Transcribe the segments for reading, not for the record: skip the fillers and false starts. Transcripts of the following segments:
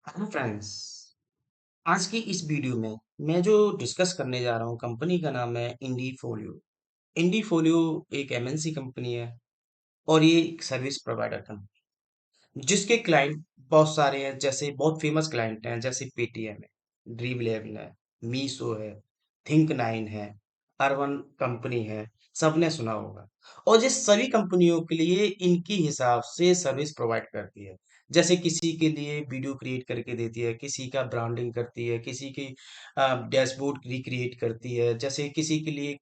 Hello friends. आज की इस वीडियो में मैं जो डिस्कस करने जा रहा हूँ कंपनी का नाम है इंडीफोलियो। इंडीफोलियो एक एमएनसी कंपनी है और ये एक सर्विस प्रोवाइडर कंपनी जिसके क्लाइंट बहुत सारे हैं, जैसे बहुत फेमस क्लाइंट हैं जैसे पेटीएम है, ड्रीम इलेवन है, मीशो है, थिंक नाइन है, अर्बन कंपनी है, सबने सुना होगा। और ये सभी कंपनियों के लिए इनकी हिसाब से सर्विस प्रोवाइड करती है। जैसे किसी के लिए वीडियो क्रिएट करके देती है, किसी का ब्रांडिंग करती है, किसी की डैशबोर्ड रिक्रिएट करती है, जैसे किसी के लिए,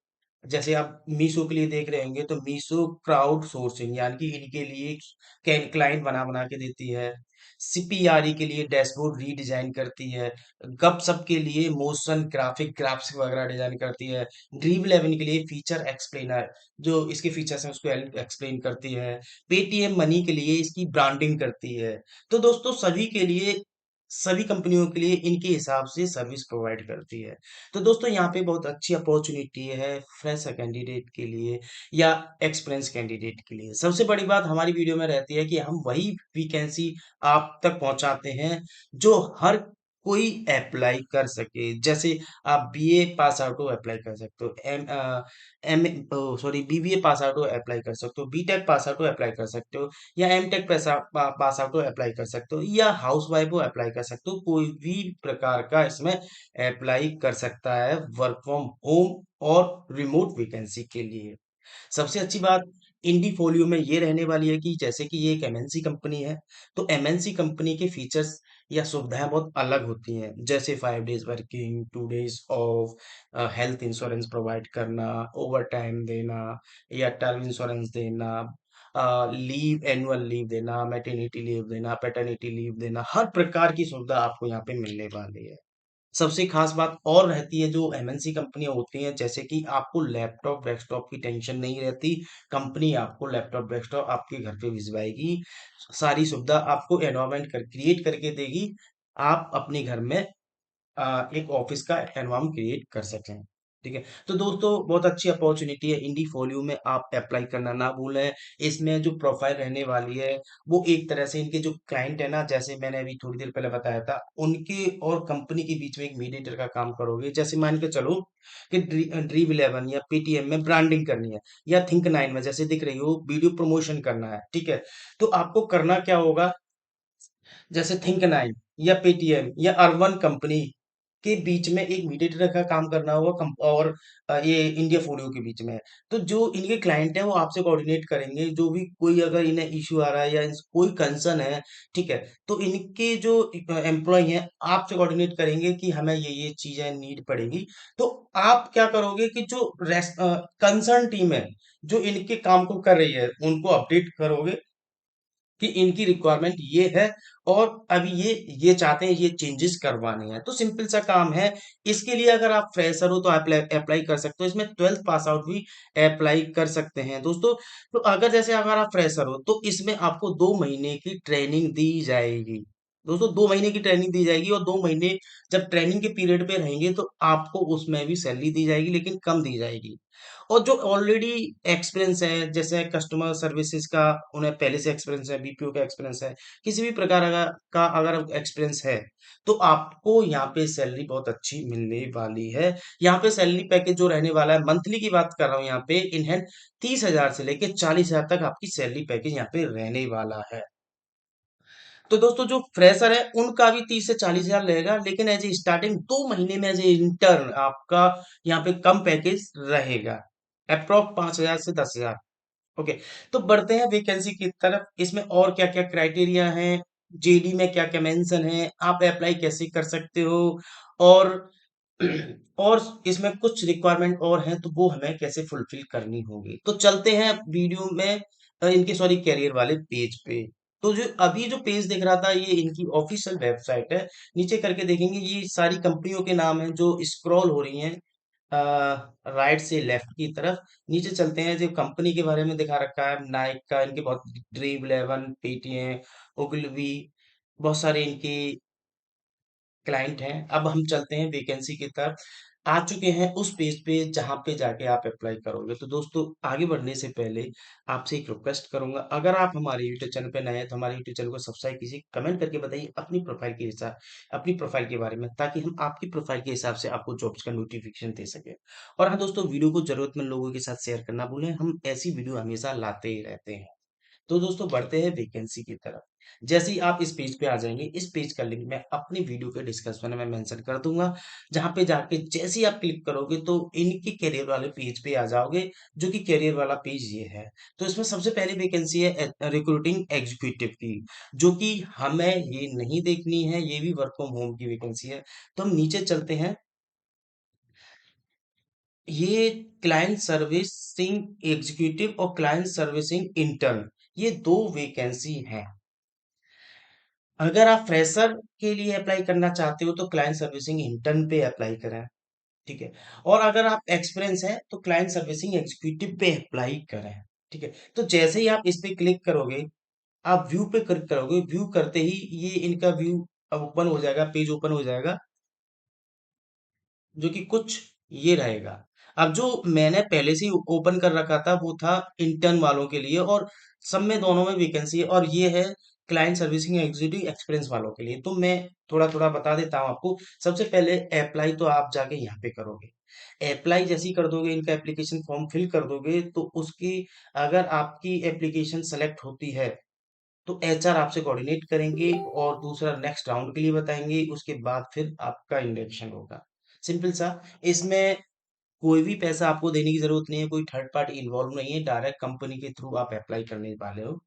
जैसे आप मीशो के लिए देख रहे होंगे तो मीशो क्राउड सोर्सिंग यानी कि इनके लिए क्लाइंट बना बना के देती है। सीपीआरई के लिए डैशबोर्ड रीडिजाइन करती है। गपशप के लिए मोशन ग्राफिक्स वगैरह डिजाइन करती है। ड्रीम इलेवन के लिए फीचर एक्सप्लेनर, जो इसके फीचर्स हैं उसको एक्सप्लेन करती है। पेटीएम मनी के लिए इसकी ब्रांडिंग करती है। तो दोस्तों सभी के लिए, सभी कंपनियों के लिए इनके हिसाब से सर्विस प्रोवाइड करती है। तो दोस्तों यहाँ पे बहुत अच्छी अपॉर्चुनिटी है फ्रेशर कैंडिडेट के लिए या एक्सपीरियंस कैंडिडेट के लिए। सबसे बड़ी बात हमारी वीडियो में रहती है कि हम वही वैकेंसी आप तक पहुंचाते हैं जो हर कोई अप्लाई कर सके। जैसे आप बीए पास आउट हो अप्लाई कर सकते हो, am sorry BBA pass out हो अप्लाई कर सकते हो, बीटेक पास आउट हो अप्लाई कर सकते हो, या एमटेक पास आउट हो अप्लाई कर सकते हो, या हाउस वाइफ हो अप्लाई कर सकते हो। कोई भी प्रकार का इसमें अप्लाई कर सकता है वर्क फ्रॉम होम और रिमोट वैकेंसी के लिए। सबसे अच्छी बात इंडीफोलियो में ये रहने वाली है कि जैसे कि ये एक एमएनसी कंपनी है, तो एमएनसी कंपनी के फीचर्स या सुविधाएं बहुत अलग होती हैं। जैसे 5 days working, 2 days of, health insurance provide करना, ओवर टाइम देना या टर्म इंश्योरेंस देना, लीव, एनुअल लीव देना, मैटरनिटी लीव देना, पैटर्निटी लीव देना, हर प्रकार की सुविधा आपको यहाँ पे मिलने वाली है। सबसे खास बात और रहती है जो एमएनसी कंपनियां होती हैं, जैसे कि आपको लैपटॉप डेस्कटॉप की टेंशन नहीं रहती। कंपनी आपको लैपटॉप डेस्कटॉप आपके घर पे भिजवाएगी। सारी सुविधा आपको एनवायरमेंट क्रिएट करके देगी। आप अपने घर में एक ऑफिस का एनवायरनमेंट क्रिएट कर सकें। ठीक है, तो दोस्तों बहुत अच्छी अपॉर्चुनिटी है इंडीफोलियो में, आप अप्लाई करना ना भूलें। इसमें जो प्रोफाइल रहने वाली है वो एक तरह से इनके जो क्लाइंट है ना, जैसे मैंने अभी थोड़ी देर पहले बताया था, उनके और कंपनी के बीच में एक मीडिएटर का काम करोगे। जैसे मान के चलो कि ड्रीम इलेवन या पेटीएम में ब्रांडिंग करनी है, या थिंक नाइन में जैसे दिख रही हो वीडियो प्रमोशन करना है। ठीक है, तो आपको करना क्या होगा, जैसे थिंक नाइन या पेटीएम या अर्बन कंपनी के बीच में एक मीडिएटर का काम करना होगा, और ये इंडिया फोलियो के बीच में है। तो जो इनके क्लाइंट हैं वो आपसे कोऑर्डिनेट करेंगे, जो भी कोई अगर इन्हें इश्यू आ रहा है या कोई कंसर्न है, ठीक है, तो इनके जो एम्प्लॉय हैं आपसे कोऑर्डिनेट करेंगे कि हमें ये चीजें नीड पड़ेगी। तो आप क्या करोगे कि जो कंसर्न टीम है जो इनके काम को कर रही है उनको अपडेट करोगे कि इनकी रिक्वायरमेंट ये है, और अभी ये चाहते हैं, ये चेंजेस करवाने हैं। तो सिंपल सा काम है। इसके लिए अगर आप फ्रेशर हो तो अप्लाई अप्लाई कर सकते हो। इसमें 12th पास आउट भी अप्लाई कर सकते हैं दोस्तों। तो अगर जैसे अगर आप फ्रेशर हो तो इसमें आपको 2 महीने की ट्रेनिंग दी जाएगी। दोस्तों 2 महीने की ट्रेनिंग दी जाएगी, और 2 महीने जब ट्रेनिंग के पीरियड पे रहेंगे तो आपको उसमें भी सैलरी दी जाएगी, लेकिन कम दी जाएगी। और जो ऑलरेडी एक्सपीरियंस है, जैसे कस्टमर सर्विसेज का, उन्हें पहले से एक्सपीरियंस है, बीपीओ का एक्सपीरियंस है, किसी भी प्रकार का अगर एक्सपीरियंस है, तो आपको यहाँ पे सैलरी बहुत अच्छी मिलने वाली है। यहाँ पे सैलरी पैकेज जो रहने वाला है, मंथली की बात कर रहा हूँ यहाँ पे, इन हैंड 30,000 से लेके 40,000 तक आपकी सैलरी पैकेज यहाँ पे रहने वाला है। तो दोस्तों जो फ्रेशर है उनका भी 30 से 40,000 रहेगा, लेकिन एज ए स्टार्टिंग 2 महीने में एज ए इंटर्न आपका यहाँ पे कम पैकेज रहेगा, अप्रोक्स 5,000 से 10,000। ओके, तो बढ़ते हैं वैकेंसी की तरफ। इसमें और क्या क्या क्राइटेरिया हैं, जेडी में क्या क्या मेंशन है, आप अप्लाई कैसे कर सकते हो, और और इसमें कुछ रिक्वायरमेंट और हैं तो वो हमें कैसे फुलफिल करनी होगी। तो चलते हैं वीडियो में, इनके सॉरी कैरियर वाले पेज पे। तो जो अभी जो पेज दिख रहा था ये इनकी ऑफिशियल वेबसाइट है। नीचे करके देखेंगे ये सारी कंपनियों के नाम हैं जो स्क्रॉल हो रही हैं राइट से लेफ्ट की तरफ। नीचे चलते हैं, जो कंपनी के बारे में दिखा रखा है नाइक का, इनके बहुत, ड्रीम इलेवन, पेटीएम, ओगलवी, बहुत सारे इनके क्लाइंट हैं। अब हम चलते हैं वैकेंसी की तरफ। आ चुके हैं उस पेज पे जहाँ पे जाके आप अप्लाई करोगे। तो दोस्तों आगे बढ़ने से पहले आपसे एक रिक्वेस्ट करूँगा, अगर आप हमारे यूट्यूब चैनल पे नए हैं तो हमारे यूट्यूब चैनल को सब्सक्राइब कीजिए, कमेंट करके बताइए अपनी प्रोफाइल के बारे में, ताकि हम आपकी प्रोफाइल के हिसाब से आपको जॉब्स का नोटिफिकेशन दे सकें। और हाँ दोस्तों, वीडियो को ज़रूरतमंद लोगों के साथ शेयर करना भूलें, हम ऐसी वीडियो हमेशा लाते ही रहते हैं। तो दोस्तों बढ़ते हैं वैकेंसी की तरफ। जैसे ही आप इस पेज पे आ जाएंगे, इस पेज का लिंक मैं अपनी वीडियो के डिस्क्रिप्शन में मेंशन कर दूंगा, जहां पे जाके जैसे ही आप क्लिक करोगे तो इनके करियर वाले पेज पे आ जाओगे, जो कि करियर वाला पेज ये है। तो इसमें सबसे पहली वैकेंसी है रिक्रूटिंग एग्जीक्यूटिव की, जो कि हमें ये नहीं देखनी है, ये भी वर्क फ्रॉम होम की वैकेंसी है। तो हम नीचे चलते हैं। ये क्लाइंट सर्विसिंग एग्जीक्यूटिव और क्लाइंट सर्विसिंग इंटर्न, ये दो वैकेंसी हैं। अगर आप फ्रेशर के लिए अप्लाई करना चाहते हो तो क्लाइंट सर्विसिंग इंटर्न पे अप्लाई करें, ठीक है। और अगर आप एक्सपीरियंस है तो क्लाइंट सर्विसिंग एग्जीक्यूटिव पे अप्लाई करें, ठीक है। तो जैसे ही आप इस पे क्लिक करोगे, आप व्यू पे क्लिक करोगे, व्यू करते ही ये इनका व्यू ओपन हो जाएगा, पेज ओपन हो जाएगा, जो कि कुछ ये रहेगा। अब जो मैंने पहले से ही ओपन कर रखा था वो था इंटर्न वालों के लिए, और सब में दोनों में वैकेंसी है, और ये है क्लाइंट सर्विसिंग एग्जीक्यूटिव एक्सपीरियंस वालों के लिए। तो मैं थोड़ा थोड़ा बता देता हूँ आपको। सबसे पहले अप्लाई तो आप जाके यहाँ पे करोगे। अप्लाई जैसे ही कर दोगे, इनका एप्लीकेशन फॉर्म फिल कर दोगे, तो उसकी अगर आपकी एप्लीकेशन सेलेक्ट होती है तो एचआर आपसे कोऑर्डिनेट करेंगे और दूसरा नेक्स्ट राउंड के लिए बताएंगे, उसके बाद फिर आपका इंडक्शन होगा। सिंपल सा। इसमें कोई भी पैसा आपको देने की जरूरत नहीं है, कोई थर्ड पार्टी इन्वॉल्व नहीं है, डायरेक्ट कंपनी के थ्रू आप अप्लाई करने वाले हो।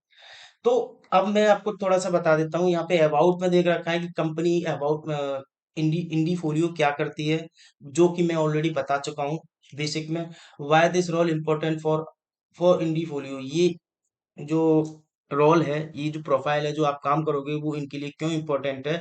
तो अब मैं आपको थोड़ा सा बता देता हूँ। यहाँ पे अबाउट में देख रखा है कि company about indie indie folio क्या करती है, जो कि मैं ऑलरेडी बता चुका हूँ बेसिक में। Why this role important for for indie folio, ये जो रोल है, ये जो प्रोफाइल है, जो आप काम करोगे, वो इनके लिए क्यों इम्पोर्टेंट है।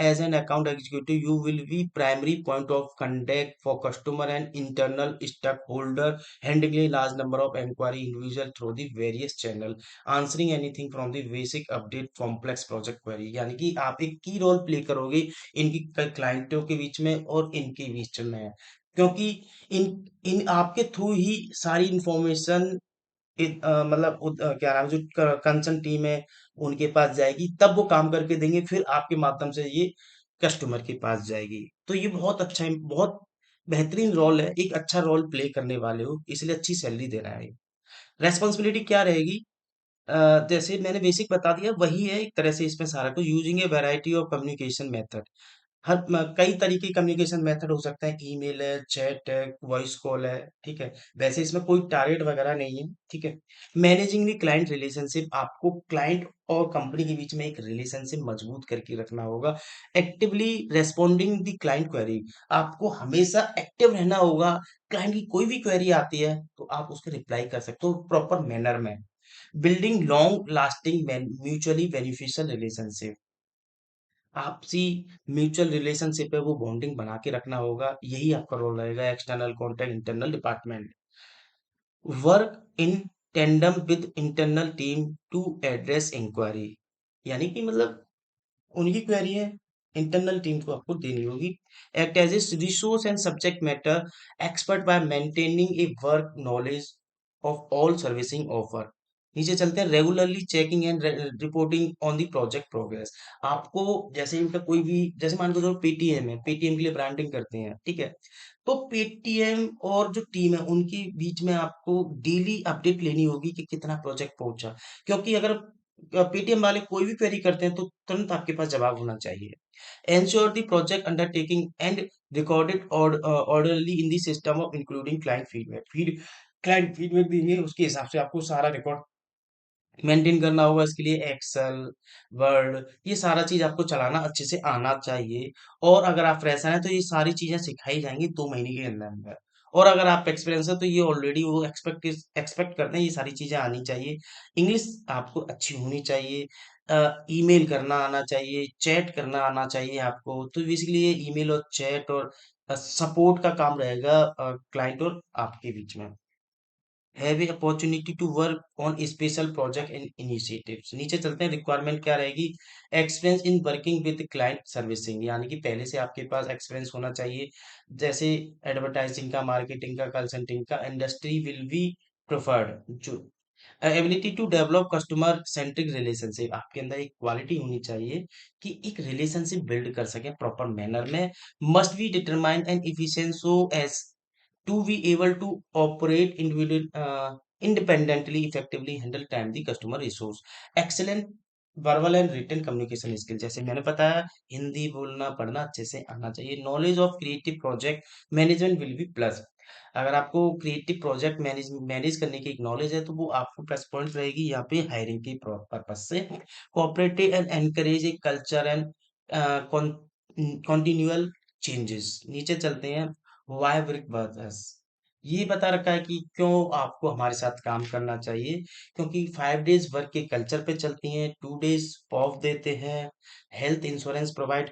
As an account executive you will be primary point of contact for customer and internal stakeholder, handling large number of inquiry individual through the various channel, answering anything from the basic update complex project query. यानी कि आप एक की role play करोगे इनकी क्लाइंटों के बीच में और इनके बीच में, क्योंकि इन इन आपके थ्रू ही सारी इंफॉर्मेशन मतलब क्या नाम है, जो कंसर्न टीम है उनके पास जाएगी, तब वो काम करके देंगे, फिर आपके माध्यम से ये कस्टमर के पास जाएगी। तो ये बहुत अच्छा है, बहुत बेहतरीन रोल है, एक अच्छा रोल प्ले करने वाले हो, इसलिए अच्छी सैलरी दे रहा है। रेस्पॉन्सिबिलिटी क्या रहेगी? जैसे मैंने बेसिक बता दिया वही है एक तरह से, इसमें सारा कुछ using A variety of communication method. कई तरीके कम्युनिकेशन मेथड हो सकता है, ईमेल है, चैट है, वॉइस कॉल है, ठीक है। वैसे इसमें कोई टारगेट वगैरह नहीं है, ठीक है। मैनेजिंग द क्लाइंट रिलेशनशिप, आपको क्लाइंट और कंपनी के बीच में एक रिलेशनशिप मजबूत करके रखना होगा। Actively responding the client query, आपको हमेशा एक्टिव रहना होगा। क्लाइंट की कोई भी क्वेरी आती है तो आप उसके रिप्लाई कर सकते हो प्रॉपर मैनर में। Building long lasting mutually beneficial relationship, आपसी म्यूचुअल रिलेशनशिप है वो बॉन्डिंग बना के रखना होगा, यही आपका रोल रहेगा। External contact internal department, work in tandem with internal team to address inquiry, यानी कि मतलब उनकी क्वेरी है, इंटरनल टीम को आपको देनी होगी। Act as a resource and subject matter expert by maintaining a work knowledge of all servicing offer. नीचे चलते हैं। Regularly checking and reporting on the project progress, आपको जैसे इनका कोई भी, जैसे मान लो पेटीएम है, पेटीएम के लिए ब्रांडिंग करते हैं, ठीक है। तो पेटीएम और जो टीम है उनके बीच में आपको डेली अपडेट लेनी होगी कि कितना प्रोजेक्ट पहुंचा, क्योंकि अगर पेटीएम वाले कोई भी क्वेरी करते हैं तो तुरंत आपके पास जवाब होना चाहिए। Ensure the project undertaking and recorded orderly in the system of including client feedback देंगे, उसके हिसाब से आपको सारा रिकॉर्ड मेंटेन करना होगा। इसके लिए एक्सेल, वर्ड, ये सारा चीज आपको चलाना अच्छे से आना चाहिए। और अगर आप फ्रेशर हैं तो ये सारी चीजें सिखाई जाएंगी 2 महीने के अंदर अंदर। और अगर आप एक्सपीरियंस है तो ये ऑलरेडी वो एक्सपेक्ट करते हैं, ये सारी चीजें आनी चाहिए। इंग्लिश आपको अच्छी होनी चाहिए, ईमेल करना आना चाहिए, चैट करना आना चाहिए आपको। तो बेसिकली ये ईमेल और चैट और सपोर्ट का काम रहेगा क्लाइंट और आपके बीच में। Have a opportunity to work on special project and initiatives. नीचे चलते हैं, रिक्वायरमेंट क्या रहेगी? Experience in working with client servicing, यानी कि पहले से आपके पास एक्सपीरियंस होना चाहिए, जैसे एडवर्टाइजिंग का, मार्केटिंग का, कंसल्टिंग का। Industry will be preferred. जो ability to develop customer centric relationship, आपके अंदर एक क्वालिटी होनी चाहिए कि एक रिलेशनशिप बिल्ड कर सके प्रॉपर मैनर में। Must be determine and efficient so as to be able to operate independently, effectively handle timely customer resource, excellent verbal and written communication skill, जैसे मैंने बताया, हिंदी बोलना पढ़ना अच्छे से आना चाहिए। Knowledge of creative project management will be plus. अगर आपको क्रिएटिव प्रोजेक्ट मैनेज मैनेज करने की एक नॉलेज है तो वो आपको प्लस पॉइंट रहेगी यहाँ पे हायरिंग के पर्पज से। Cooperative and encourage a culture and continual changes. नीचे चलते हैं, वाई वर्क विद अस। ये बता रखा है कि क्यों आपको हमारे साथ काम करना चाहिए, क्योंकि 5 डेज वर्क के कल्चर पे चलती हैं, 2 डेज ऑफ देते हैं, हेल्थ इंश्योरेंस प्रोवाइड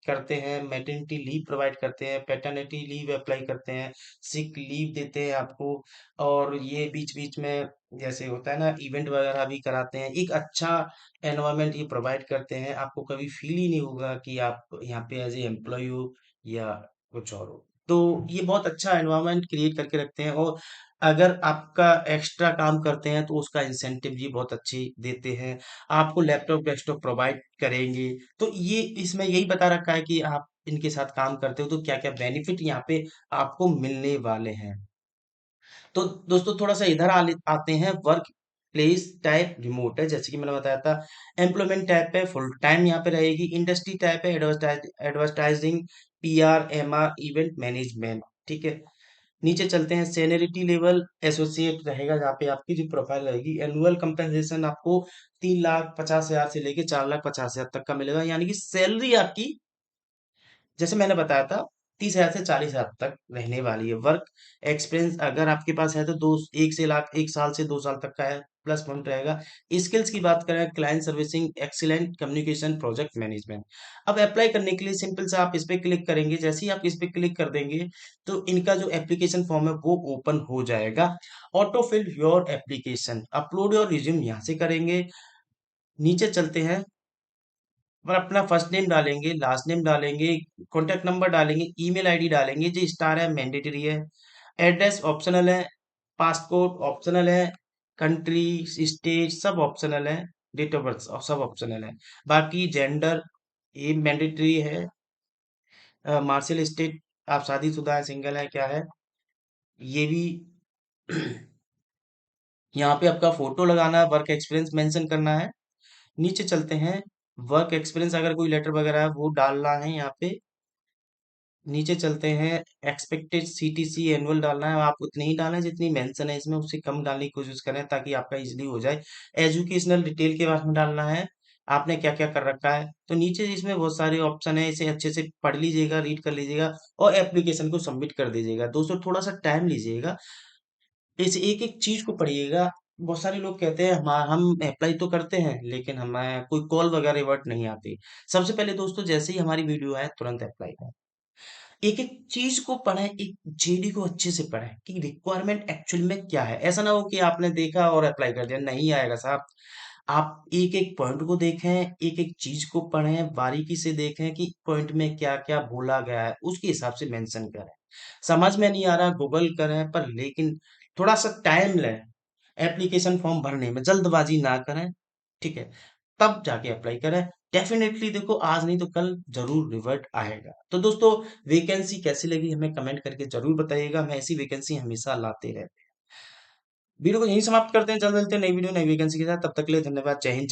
करते हैं, मैटरनिटी लीव प्रोवाइड करते हैं, पैटर्निटी लीव अप्लाई करते हैं, सिक लीव देते हैं आपको। और ये बीच बीच में जैसे होता है ना, इवेंट वगैरह भी कराते हैं। एक अच्छा एनवायरनमेंट ये प्रोवाइड करते हैं, आपको कभी फील ही नहीं होगा कि आप यहाँ पे एज ए एम्प्लॉय हो या कुछ और हो। तो ये बहुत अच्छा एनवायरनमेंट क्रिएट करके रखते हैं। और अगर आपका एक्स्ट्रा काम करते हैं तो उसका इंसेंटिव भी बहुत अच्छी देते हैं। आपको लैपटॉप डेस्कटॉप प्रोवाइड करेंगे। तो ये इसमें यही बता रखा है कि आप इनके साथ काम करते हो तो क्या क्या बेनिफिट यहाँ पे आपको मिलने वाले हैं। तो दोस्तों थोड़ा सा इधर आते हैं। वर्क प्लेस टाइप रिमोट है, जैसे कि मैंने बताया था। एम्प्लॉयमेंट टाइप पे फुल टाइम यहाँ पे रहेगी। इंडस्ट्री टाइप है advertising, PR, MR, event management. ठीक है। नीचे चलते हैं, सेनियरिटी लेवल एसोसिएट रहेगा जहाँ पे आपकी जो प्रोफाइल रहेगी। एनुअल कंपनसेशन आपको 3,50,000 से लेके 4,50,000 तक का मिलेगा, यानी कि सैलरी आपकी जैसे मैंने बताया था 30,000 से 40,000 तक रहने वाली है। वर्क एक्सपीरियंस अगर आपके पास है तो दो एक से लाख 1 साल से 2 साल तक का है, प्लस पॉइंट रहेगा। स्किल्स की बात करें, client servicing, excellent communication, project management. अब अप्लाई करने के लिए सिंपल सा आप इस पे क्लिक करेंगे। जैसे ही आप इस पे क्लिक कर देंगे तो इनका जो एप्लीकेशन फॉर्म है वो ओपन हो जाएगा। Auto fill your application, upload your resume यहाँ से करेंगे। नीचे चलते हैं, और अपना फर्स्ट नेम डालेंगे, लास्ट नेम डालेंगे, कॉन्टैक्ट नंबर डालेंगे, ईमेल आईडी डालेंगे। जो स्टार है मैंडेटरी है, एड्रेस ऑप्शनल है, पासपोर्ट ऑप्शनल है, कंट्री स्टेट सब ऑप्शनल है, डेट ऑफ बर्थ सब ऑप्शनल है। बाकी जेंडर ये मैंडेटरी है। मार्शल स्टेट, आप शादीशुदा है, सिंगल है, क्या है, ये भी यहाँ पे आपका फोटो लगाना है, वर्क एक्सपीरियंस मेंशन करना है। नीचे चलते हैं, वर्क एक्सपीरियंस अगर कोई लेटर वगैरह है वो डालना है यहाँ पे। नीचे चलते हैं, एक्सपेक्टेड सीटीसी एनुअल डालना है, आप उतनी ही डालें जितनी मेंशन है इसमें, उससे कम डालने की कोशिश करें ताकि आपका इजीली हो जाए। एजुकेशनल डिटेल के बारे में डालना है, आपने क्या क्या कर रखा है। तो नीचे इसमें बहुत सारे ऑप्शन है, इसे अच्छे से पढ़ लीजिएगा, रीड कर लीजिएगा और एप्लीकेशन को सबमिट कर दीजिएगा। दोस्तों थोड़ा सा टाइम लीजिएगा, इस एक एक चीज को पढ़िएगा। बहुत सारे लोग कहते हैं हम अप्लाई तो करते हैं लेकिन हमें कोई कॉल वगैरह रिवर्ट नहीं आती। सबसे पहले दोस्तों जैसे ही हमारी वीडियो आए तुरंत अप्लाई करें, एक एक चीज को पढ़ें, एक जेडी को अच्छे से पढ़ें कि रिक्वायरमेंट एक्चुअल में क्या है। ऐसा ना हो कि आपने देखा और अप्लाई कर दिया, नहीं आएगा साहब। आप एक एक पॉइंट को देखें, एक एक चीज को पढ़ें, बारीकी से देखें कि पॉइंट में क्या क्या बोला गया है, उसके हिसाब से मेंशन करें। समझ में नहीं आ रहा गूगल करें, पर लेकिन थोड़ा सा टाइम लें एप्लीकेशन फॉर्म भरने में, जल्दबाजी ना करें। ठीक है, तब जाके अप्लाई करें। डेफिनेटली देखो आज नहीं तो कल जरूर रिवर्ट आएगा। तो दोस्तों वैकेंसी कैसी लगी हमें कमेंट करके जरूर बताइएगा, मैं ऐसी वैकेंसी हमेशा लाते रहते हैं। वीडियो को यहीं समाप्त करते हैं, जल्द मिलते हैं नई वीडियो नई वैकेंसी के साथ। तब तक के लिए धन्यवाद, जय हिंद।